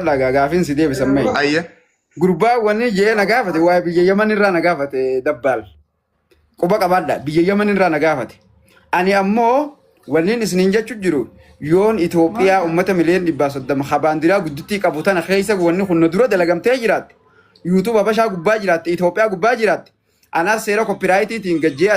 laga gaafin si deebisa mee. Ayye. Gurbaa wanni jee na gaafate waa biyya Yaman irraa na gaafate dabbaal. Quba qabaadha biyya Yaman irraa na gaafate. Ani ammoo wanni isiniin jechuu jiru yoon Itoophiyaa uummata miliyoona 130 habaandiraa guddittii qabu tana keessa wanni kun dura dalagamtee jiraatte. YouTube Habashaa gubbaa jiraatte Itoophiyaa gubbaa jiraatte. Anaas seera koppiraayitiitiin gajjee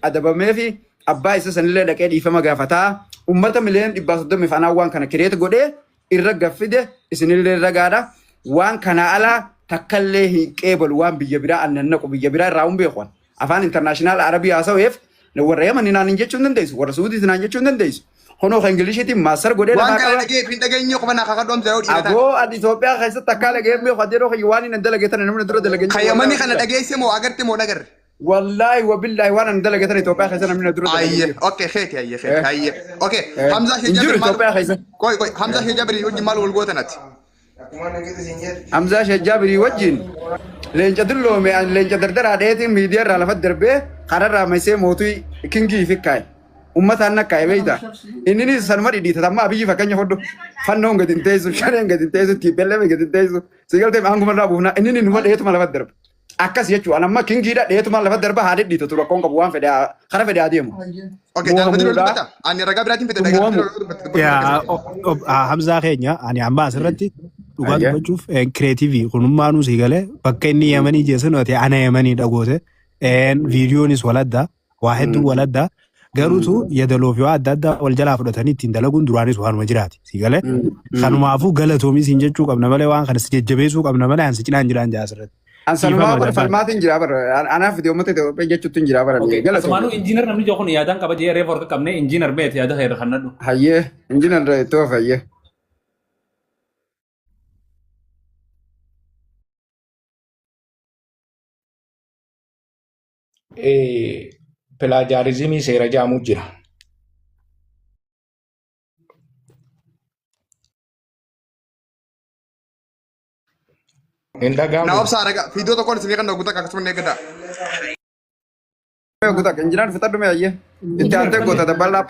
adabamee fi abbaa isa sanillee dhaqee dhiifama gaafataa. Uummata miliyoona 130 fanaan waan kana kireeta godhee irra gaffide isinillee ragaadha. Waan kana ala takkallee hin qeebalu waan biyya biraa annannaqu biyya biraa irraa beekwan. Afaan international Arabii haasaweef warra Yaman naan jechuun dandeessu warra Suudii naan jechuun dandeessu. Hono kan Ingiliishiitiin maasar godhee waan kana dhagee fin dhageenye qofana akka kadhoomsa yoo dhiirata. Aboo adi Itoophiyaa keessatti akka lagee beeku adeeroo waan hin dalageetan namni dura dalagee. Kayamani kana dhageesse moo agarte moo nagarre? Wallahi wa billahi waan dalagetan Itoophiyaa keessatti namni dura dalagee. Ayye okay kheeti ayye kheeti ayye okay Hamza Shejabir Itoophiyaa keessatti. Koy Hamza Shejabir wajjin maal wal gootanati? Hamza Shejabir wajjin leenca dulloome leenca dardara dheetiin miidiyaa irraa lafa darbee kararraa maysee mootii kingii fikkaay. Ummataan akka beeyta inni sanuma dhidhiita tamma abiyyi fakkeenya foddo fannoon gadi hin teessu shaneen gadi hin teessu tiippellee gadi hin teessu sigaltee hanguma irraa buufna inni numa dheetuma lafa darba akkas jechuudha amma kingiidha dheetuma lafa darba haa dhidhiita tura koon qabu waan fedhe kara fedhe adeemu. Okay jalbadi lolu bata ani ragaa biraatiin fedhe dhagaa yaa Hamzaa keenya ani amma asirratti dhugaa dubbachuuf kireetiivii kunummaanuu sii galee bakka inni Yamanii jeessan ana Yamanii dhagoote viidiyoonis waladda waa hedduu waladda. Garuutu yadaloof yoo adda addaa wal jalaa fudhatanii ittiin dalaguun duraanis waanuma jiraati. Siigalee kanumaafuu galatoomis hin jechuu qabna malee waan kana si jajjabeessuu qabna malee ansi cinaan jiraan jaa asirratti. Ansanumaa bara falmaatiin jira bara anaaf itti uummata Itoophiyaa jechuutti jira bara. Galatoomaanu injiinar namni jookun yaadaan qaba jee reef warqa qabnee injiinar beet yaada heera kannadhu. Hayyee injiinar toof hayyee. Pilaajarizimii seera jaamuu jira. na obsa ragaa video tokko isin kan guutaa akkasuma ne gada. Guutaa injiinar fitadhu mee hayyee itti aantee goota dabalaa.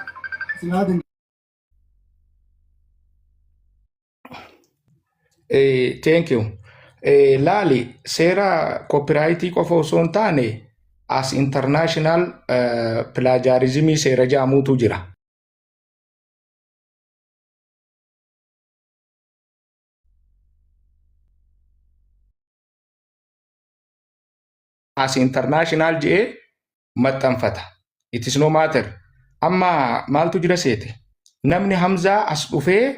Thank you. Laali seera copyrightii qofa osoo hin taane as international plagiarism seera jaamuutu jira. As international jee maxxanfata. It is no matter. Amma maaltu jira seete? Namni Hamzaa as dhufee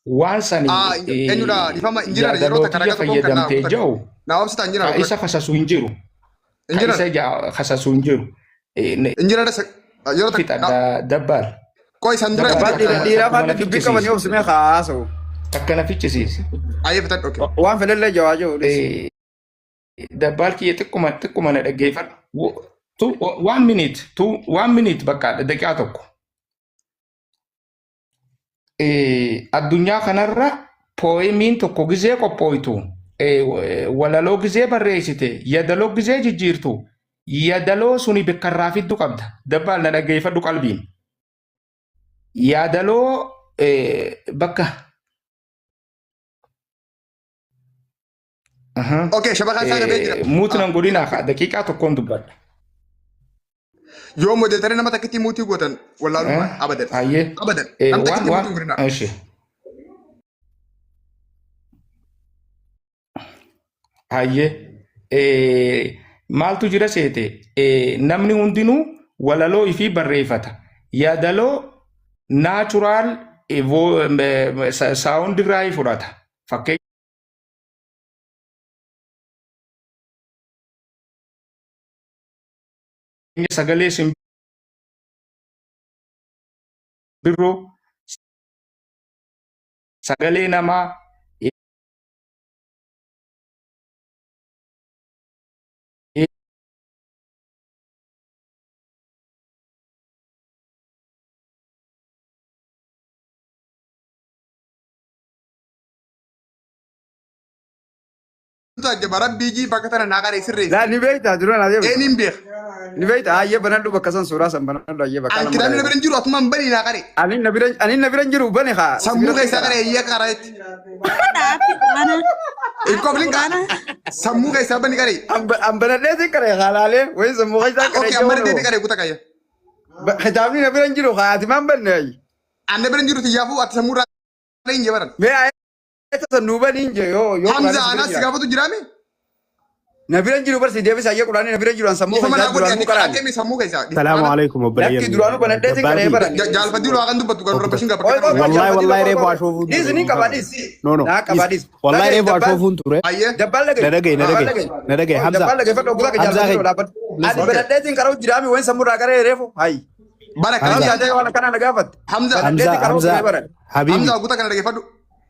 waan sani eenyudha difama injira yeroo takka ragaa tokko fayyadamtee jiru. Na obsa injira Isa kasasu hin jiru. Isa kasasu hin jiru. Injira yeroo takka dabbal. Koy sandura dhiiraa faatti dubbii qabanii obsimee haasa'u. Akkana fichisiise. Ayee fitan okay. Waan fedhellee jawaajoo. Dabbal kiyya xiqquma na dhaggeeffadhu. 1 minute bakka daqiiqaa tokko. Addunyaa kanarra pooyimiin tokko gizee qophooytu walaloo gizee barreessite yadaloo gizee jijjiirtu yadaloo suni bakkarraa fiddu qabda. Dabbal na dhaggeeffadhu qalbiin. Yadaloo bakka. Okay, shabaka sana beejira. Muutiin godina daqiiqaa tokkoon dubbadha. Yoo modeeltanii nama takkitti muutii gootan wallaalummaa abadan. Ayyee. Abadan. Nama takkitti muutii godina. Ashi. Ayyee. Maaltu jira seete? Namni hundinuu walaloo ifii barreeffata. Yadaloo naachuraal saawundi irraa fudhata. Fakkeenya. Sagalee simbirroo sagalee namaa تاجب ربي يجي بكتنا ناقري سري لا نبيتها درون هذه إيه نبيخ نبيتها هي بنادو بكسان سورة سن بنادو هي بكلام أنا كده نبرن جرو أتمنى بني ناقري أنا نبرن جرو بني خا سمو كيس ناقري هي كارت الكوبلين كان سمو كيس بني كاري أم بنادو ذكر خالله وين سمو كيس ذكر أوكي أمر دي كاري كوتا كايا خدامي نبرن جرو خا أتمنى بني أنا نبرن جرو تجافو أتسمو رأي جبران ما نوبا نينجا يو حمزة أنا سكابو تجرامي نبيرن جرو بس ديابي سايا قراني نبيرن جرو سمو يفهم أنا خا أقول يعني درانو أكيد سمو كيس السلام عليكم وبركاته لكن درانو بنادو ذكر برا جال فدي لو أكن دبتو كانوا ربشين والله ريبو أشوفه ديز ني كباديس نو لا كباديس والله ريبو أشوفه ترى أيه دبال لگے ندقي حمزة دبال لگے فتو بولا حمزة جال لا بد ادي بنادو ذكر جرامي وين سمو راغري ريفو هاي بارك كلام الله جاده وانا كان نغافت حمزة حبيبي حمزة أقول لك أنا رجع فدو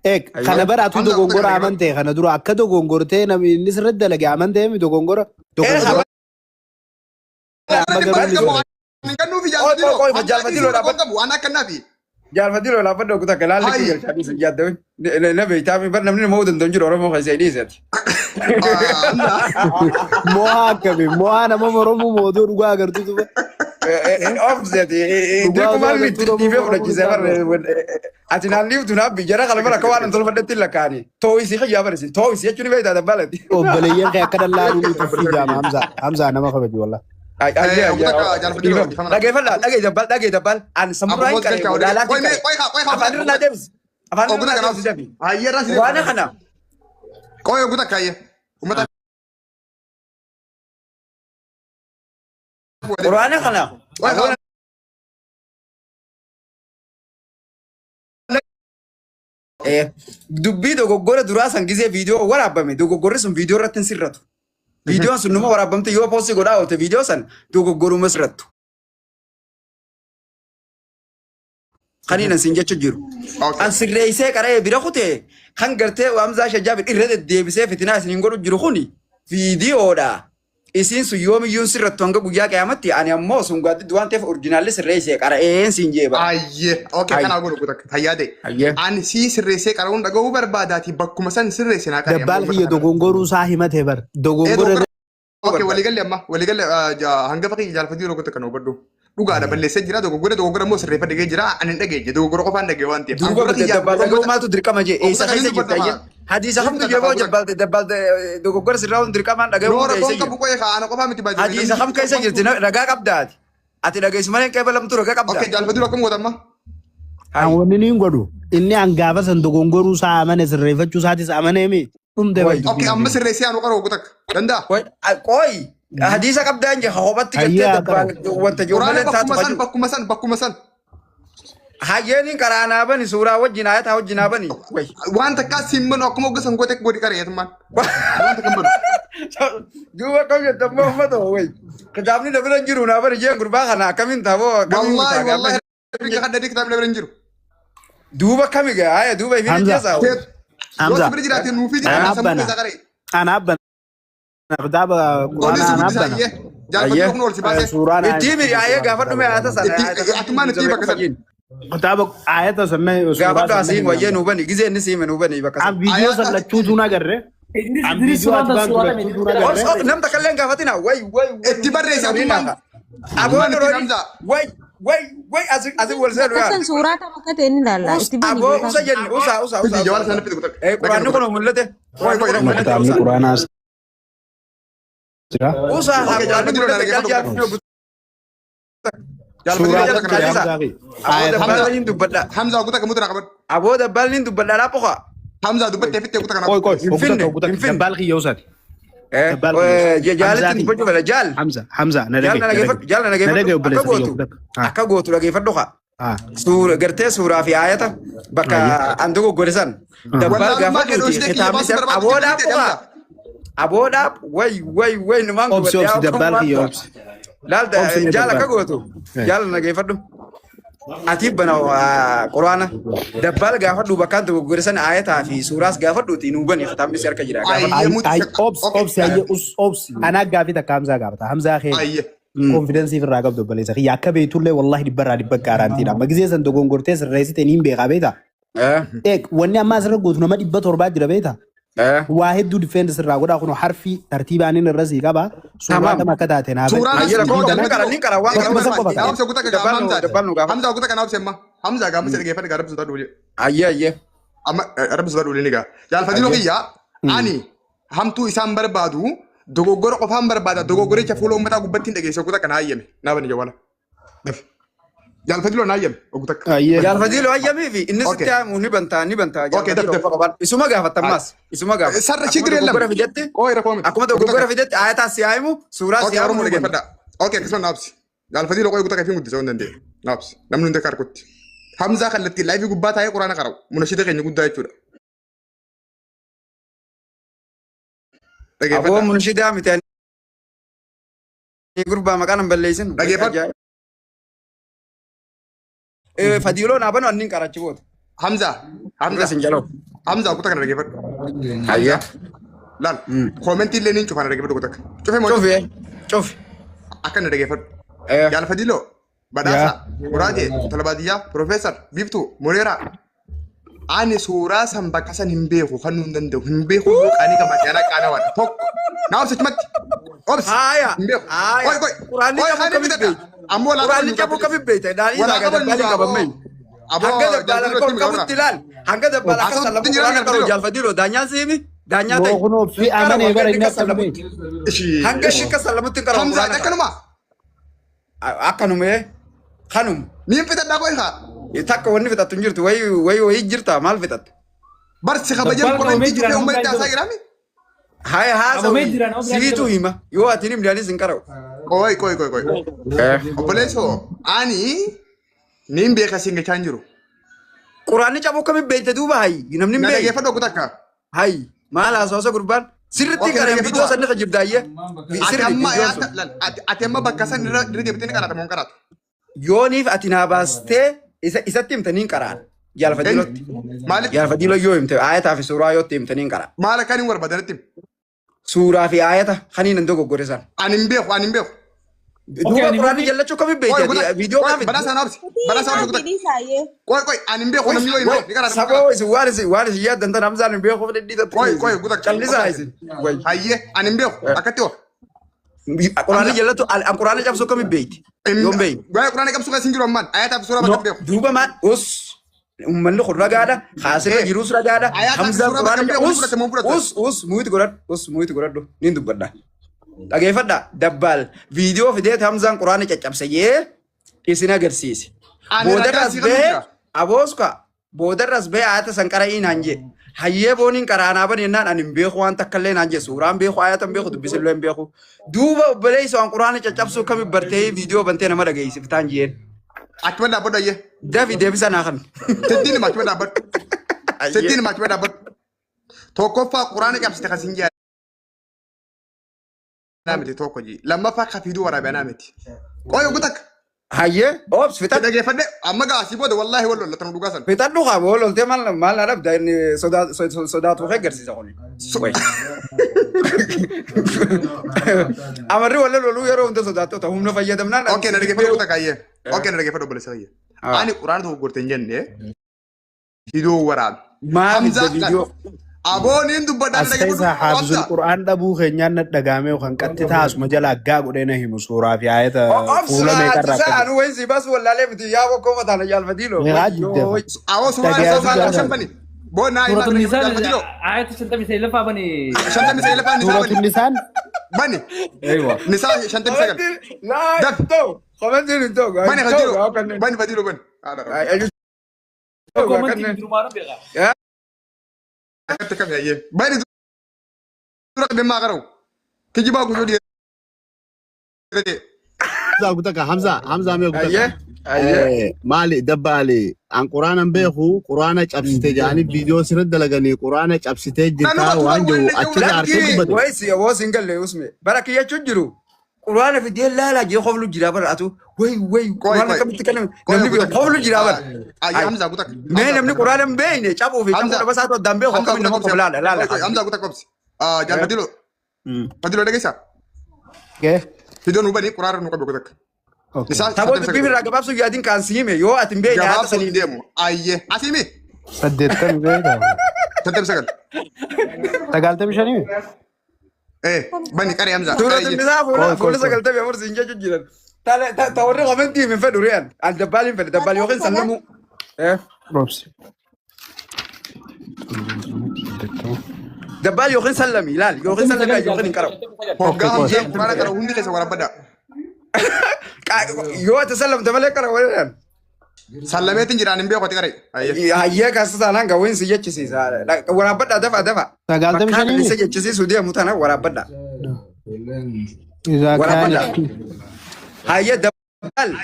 اك خنا براتو دوغونغورا امانته خنا درو اكا دوغونغورته نس رد لگي امانته مي دوغونغورا كانوا في جال فدي لو أنا كنا في جال فديلو لا بد كنت كلام لك يا شادي سجاد نبي تامي بر نمني مودن دنجر اورو خي سيدي زت موها كبي موها انا مرمو مودو دغا غرتو تو اوف زت ديكو مال مي تي في فرج زبر اتنا ليف دنا بيجرا خلف لك وان انت فدت لكاني توي سي خيا برس توي سي تشني بيتا دبلت او بليه كدا لا دو تفي جام حمزه انا ما خبي والله اي لقي فلا لقي دبل ان سمراي كان ولا لا افادر لا دبس افادر لا دبس دبي وانا خنا كوي أقول لك هاي ومتى وانا خنا dubbii dogoggora duraa san gisee viidiyoo waraabame dogoggorri sun viidiyoo irratti hin sirratu. Viidiyoon sun numa waraabamte yoo poostii godhaa oolte viidiyoo san dogoggoruma sirrattu. Kaniin an siin jecha jiru. An sirreessee qara'ee bira kutee kan gartee Hamzaa Shajjaabir irra deddeebisee fitinaa isiniin godhu jiru kuni viidiyoodha. Isin sun yoomiyyuun sirrattu hanga guyyaa qiyamatti ani ammoo sun gaaddiddu waan ta'eef orjinaalli sirreessee qara'een siin jeeba. Ayyee okay kana godhu kutak hayyaade ani si sirreessee qara'uun dhaga'uu barbaadaati bakkuma san sirreessee naa qara'ee dabbal kiyya dogongoruu isaa himate bar dogongora okay waligalle hanga faqii jaalfatii yeroo kutak kana hubadhu dhugaadha balleessee jira dogoggora immoo sirreeffadhe gahee jira ani hin dhageenya dogoggora qofaan dhagee waan ta'eef duuba dabbal dhaga'uu maatu dirqama jee eessa keessa jirta ayye hadiisa kamtu jeboo dabbal dogoggora sirraa hundi dirqamaan dhaga'uu noora keessa koon qabu qo'ee kaana qofaa miti baay'ee hadiisa kam keessa jirti ragaa qabdaati ati dhageessu malee qeeba lamtu ragaa qabdaa. okay jaalfatii akkam godhamma an wanni niin godhu inni an gaafa san dogongoruu isaa amane sirreeffachuu isaatis amanee dhumte okay amma sirreessee anu qara'u kutak danda'a qoy hadiisa qabdaan je hobatti gattee dabbal wanta joomalee taatu faju bakkuma san hayyeeni qaraanaa bani suuraa wajjin ayataa wajjin bani waan takkaa simman akkuma ogeessan goote godhi qareetumaan waan takka manu duuba kam jettammoo ummata way kitaabni dabira jiru naa bani jeen gurbaa kana akkamiin taaboo wallahi bika kadda kitaabni dabira jiru duuba kamiga haya duuba ifini jeesa Hamza bira jiraate nuufi jiraate sammuu keessa qaree ana abban kitaaba quraana ana abban jaalfatii kun olsi baasee suuraan itti miri ayee gaafa dhume ayata sana atumaan itti bakka san kitaaba ayata sanne gaafa dhaasiin wayyee nuu bani gizee inni siime nuu bani bakka an video san lachuutu nagarre an video atbaan lachuutu nagarre nam takalleen gaafatina way itti barreessi atumaan aboon rooni way asi wal seenu yaa Kan suuraa tapha akka ta'e ni ilaalla. Itti bani aboo usa jenni usa jawaan sana fitu kutak quraanni kun mul'ate kitaabni quraanaas jira usa quraanni mul'ate dabbalin dubbadha Hamza kutak mutu na kabat aboo dabbalin dubbadha laa poqa Hamza dubbatte fitte kutak na koy dabbal kiyyoosati jaalitti dubbachuu fedha jaal Hamza na jaal na dhageeffadhu akka gootu dhageeffadhu qa gartee suuraa fi ayata bakka an dogoggore san dabbal gaafa duuti kitaabni isa aboodhaaf poqa aboodhaaf way numaan obsi dabbal kiyyoobsi laalta jaal akka gootu jaal na dhageeffadhu ati bana quraana dabbal gaafadhu bakka dogoggore san ayataa fi suuraas gaafadhuuti nuu bani kitaabni isa harka jira obsi ana gaafi takka Hamza gaafata Hamza kee konfidensiif irraa qabdu baleessa kiyya akka beetullee wallahi dhibbarraa dhibba gaaraantiidha amma gisee san dogongortee sirreessite niin beekaa beeta wanni amma asirra gootu nama 700 jira beeta waa hedduu difeendi sirraa godhaa kunoo harfi tartiibaan inni irra sii qaba suuraa kama akka taate naa Suuraan Ayyala as- koo Suuraan galmi qara ni qara waan Tokkuma qara tokko Gaafsa guutaa kan Hamza. Dabbalnu gaafa. Hamza guutaa kan Hamza. Hamza gaafa isa dhageeffate gaara bisu duule. Ayye. Amma rabbisu duule ni gaa. Jaalfadiloo kiyyaa ani hamtuu isaan barbaadu dogoggora qofaan barbaada dogoggoricha fuula uummataa gubbatti hin dhageesse guutaa kan hayyame naaba ni jawala. Jaalfadiloo na hayyame guutaa. Jaalfadiloo hayyamii fi inni sitti haamu ni bantaa. Okay, daf. Isuma gaafatammas. Isuma gaafata. Sarra chigri elam. Dogoggora fidetti. Oo irra koomiti. Akkuma dogoggora fidetti ayataa si haayimu suuraa si Okay, haayimu. Oromoo dhageeffadha. Okay, akkasuma naabsi. Jaalfadiloo qooyi guutaa kafii guddisuu hin dandeenye. Naabsi. Namni hundi karkutti. Hamzaa kallattii laayifii gubbaa taa'ee quraana qara'u. Munashida keenya guddaa jechuudha. Aboo Dhageeffadha. munshidaa miti. Gurbaa maqaan hin balleessin. Dhageeffadha. Fadiiloo naa banu anniin qarachi boota. Hamzaa. Hamza sin jaloo. Hamzaa guutaa kana dhageeffadhu. Ayya. Laal. Koomentii illee ni cufana dhageeffadhu guutaa. Cufee moo Cufi. Cufi. akka na dhageeffadhu. Jaalfadiloo. Badhaasa. Muraatee. Talbaadiyyaa. Profeesar. Biiftuu. Moreeraa. Ani suuraa san bakka san hin beeku kan hin danda'u hin beeku qaanii qabatee ana qaana waan tokko na obsa chumatti obsa Haaya. hin beeku Haaya. koi Quraanni qabu kami beekte. ammoo laa Quraanni qabu kami beekte. Daadhii isaa gadi dabalii qabamee. Hanga dabbaala kol qabutti ilaal. Hanga dabbaala akka sallamu quraana qabu jaalfadiloo daanyaan siimi. Daanyaa ta'e. kunoo fi amanee bara inni akka dhume Hanga shi akka sallamutti qabu Hamzaa quraana qabu. akkanuma Akkanumee. Kanum. niin fitadhaa koi haa Takka wanni fixattu hin jirtu. Wayii jirta maal fixattu? barsi kabajan Dabbal koomentii qaamee cufee uummanni jiraan taasaa jiraami Haaya haasa'u. Qabamee jiraan, Siitu hima. Yoo ati hin himdaanis hin qara'u. koi obboleessoo ani niin beeka siin gachaa hin jiru Quraanni cabuu kami beekte duuba hayi. Namni hin na beeku. dhageeffadhu guutaa akka Hayi. Maal haasawasa gurbaan? Sirritti Okay, qareen okay, viidiyoo okay. sanni kajibdaayyee. ati amma ati amma bakka san irra deebitee ni qaraata moo hin qaraatu Yooniif ati naa baastee isatti himtaniin qaraan. Jaalfadiilootti. maaliif Jaalfadiiloo yoo himte aayataa fi suuraa yoo himtaniin qaraan. maal akkan hin barbaadanitti Suuraa fi aayata kaniin hin dogoggore san. ani hin beeku Duuba ani quraanni jallachuu kami beekte? Viidiyoo kaa badhaasa naabsi badhaasa naabsi guutaa Isaayyee. koi ani hin beeku namni yoo hin beeku ni qaraata Saboo isin waan isin yaaddan tan Hamzaan hin beeku dhidhiitatti. Koi, guutaa. Callisaa isin. hayyee ani hin beeku akkatti hoo Quraanni jallatu quraanni cabsuu kami beekti? Yoo hin beekne. Gaya quraana qabsu kan sinjiru ammaan ayataa fi suuraa bakka hin beeku Duuba maal? Uummanni kun ragaadha. Haasirra jirus ragaadha. Ayataa fi Hamzaan suuraa bakka hin beeku, quraanni fudhate moo fudhate? muuyiti godhadhu. Niin dubbadha. Dhageeffadha. Dabbaal viidiyoo fideet Hamzaan quraana caccabse yee isin agarsiise. Ani Boodarras ragaa bee jira. abooska boodarras bee ayata san qara'ii naan jee. Hayyee booniin qaraanaa bane jennaan ani hin beeku waan takka illee naan jee suuraan beeku ayata hin beeku dubbisillee hin beeku. Duuba obboleessa waan quraana caccabsuu kami bartee viidiyoo bantee nama dhageessiftaan jeen. achuma dhaabbadhu hayyee Dafi deebisa naa kan. seddiin hima achuma dhaabbadhu seddiin hima achuma dhaabbadhu tokkoffaa quraana qabsite kan sinjaa miti tokko ji lammaffaa ka fiiduu waraabaa miti qoyo gutak Hayyee obs fixadhu. dhageeffadhe amma gaasii booda wallaahi wal lollatan dhugaa san Fixadhu haa boo loltee maal na dhabda inni sodaatu of eeggarsiisa kun. Amarri walla loluu yeroo hunda sodaattota humna fayyadamnaan. okay na dhageeffadhe gutak hayyee okay na dhageeffadhe obboleessa hayyee ani quraana tokko gorte hin jenne fiiduu waraabe Maal viidiyoo. abooniin dubbadhaan as keessa haafizul qur'aan dhabuu keenyaan na dhagaamee kan qatti taasuma jala aggaa godhee na himu suuraa fi ayata fuula meeqarraa Obsa anu wayin si bas wallaalee miti yaa bokkoo mataana jaalfadiiloo. Meeqaa jiddeema? awoo suuraa Dhageeffadhe. isaa faana shanfani boo naa himaa Suuratu Nisaa dhageeffadhe ayata 59 lafaa bani. shantamii sagal lafaan nisaa suuratu nisaan bani eeywa nisaa shantamii sagal Komentiin hin ta'u. bani fadiiloo bani fadiiloo bani Komantiin durumaadhaan beekaa. akkatti kam yaayee bani dura deemaa qara'u kijibaa guyyoo dhiirate Hamza mee Ayyee. gutaka maali dabbaali an quraana beeku quraana cabsite jaani viidiyoo sirra dalaganii quraana cabsitee jirta waan jiru achirra harkee dubbatu Wayisi yoo singalle usme bara kiyyachuun jiru. Quraana fidee laalaa jee qoflu jira bara atu. Way quraana kamitti kan namni beeku qoflu jira bara. ayyaa hamzaa gutak Mee namni quraana hin beekne cabuu fi cabuu dhabaa isaatu addaan beeku akkamiin nama qofa laala. hamzaa gutak qobsi jaan fadiloo fadiloo dhageessaa kee fidoon hubanii quraana nu qabe gutak nisaa Taboota dubbii irraa gabaabsuu yaadiin kaan siime yoo ati hin beekne haata gabaabsuun sanii deemu ayyee asiimi 80 beekaa شنتم سجل sagaaltamii shanii ايه بني قري حمزه سورة النساء فولا سقلت بيا مرسي إنجاج جيران توري قمنتي من فدوريان الدبال من الدبال يوخين سلموا إيه roobsi. دبال يوخين سلمي لا يوخين سلمي يوخين كرو قام جيم ما كره هندي لسه ورا بدا يو تسلم دبال كرو وين سلمت جيران بيو قتي قري ايه هيا كاسة أنا قوين سيجي سيسا ورا بدا دفع sagaaltamii مكان اللي shanii سيجي سوديا متانا ورا بدا isaa ورا kaan بدا هيا دبال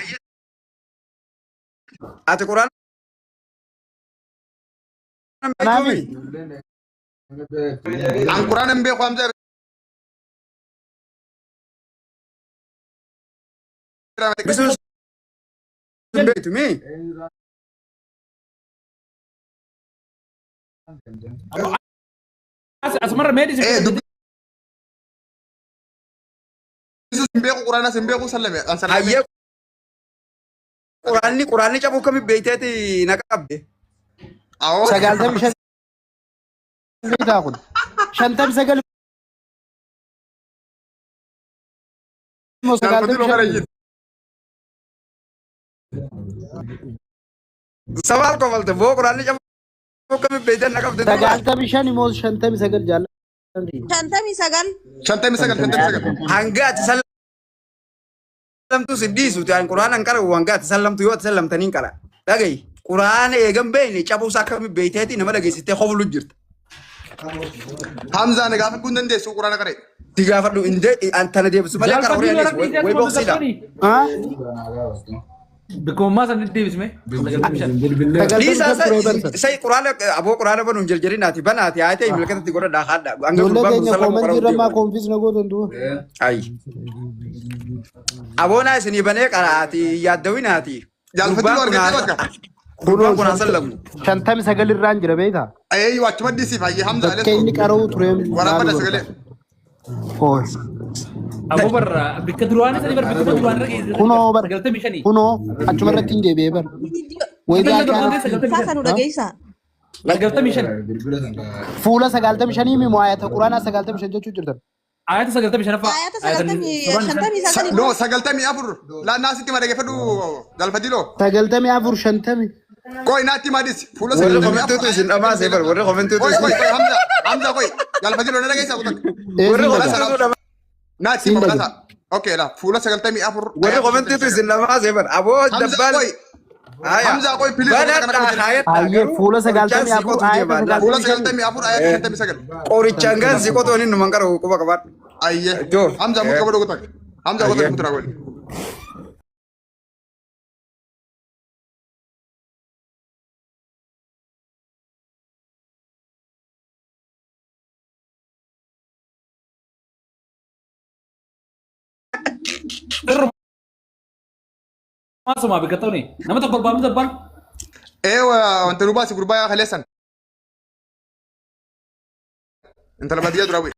أتقران naami عن قران بيو حمزه بس بيت مي أسمر ميدي ايه دب بيو قران بيو سلم سلم هيا قراني جابوا كم بيتاتي نكابده او sagaaltamii shanii beektaa kun shantamii sagal immoo sagaaltamii shanii سوال قبلت بو قراني جابوا كم بيتات نكابده sagaaltamii shanii immoo shantamii sagal jaalladha. Shantamii sagal. شنتم سجل شنتم سجل هنگات سلمتو سديسو تان قران انكر وانگات سلمتو يو سلمتنين كلا دغاي قران ايغم بيني چابو ساكم بيتاتي نما دغاي سيته خولو جيرت حمزه نغاف كون دندي سو قران قري تيغافدو اندي انت ندي بس مالك قرا وريانيس وي بوكسيدا haa بكم ما سندي بسمه ليسا sagaaltamii سي قران ابو قران بنون جلجريناتي بناتي ايتي ملكت تي غدا داخدا انغ ijoollee دبا keenya سلام koomantii irra maa قرا koonfiis na gootan du'a. اي ابونا سني بني قراتي يادويناتي جالفتي ورقه قران كنا سلموا shantamii sagal irraan jira beektaa. اي واتش مدي سي فاي حمزه Bakka inni qara'u ture ورا بدا سجل أبو برا بكدروان سني بر بكدروان رجع kunoo bar قلت مشاني kunoo achuma irratti hin deebi'ee bar waydaa kaanatti Sasa nu dhageessa. قلت مشاني fuula sagaaltamii shanii mi mo'aayata quraanaa sagaaltamii shan jechuu jirtan. آيات سجلت مشاني فا Ayata shantamii sagal. نو سجلتمي افر لا ناس تي ما دغفدو جالفتي لو sagaltamii afur shantamii كوي ناتي ما ديس فول ولا سجلتمي كومنتو سين اما سيبر ولا كومنتو كوي كوي حمزه حمزه كوي جالفتي لو نرجع ساكوتك ولا eesin كومنتو daga ناتي ما بدا اوكي لا فول سجلتمي افر ولا كومنتو سين اما سيبر ابو حمزه دبال كوي حمزه كوي بليز hayyee fuula sagaaltamii afur aayata فول sagaaltamii shan سجلتمي افر ايات شنتمي سجل قوريچانغان سيكوتوني نمانكارو كوبا كبار ايه دور. حمزه مو كبر قلت حمزه قلت أيه. كنت راقول ما سمع بكتوني نما تقول بام دبان ايوه انت روباسي غربايا خليسن انت لما دي راوي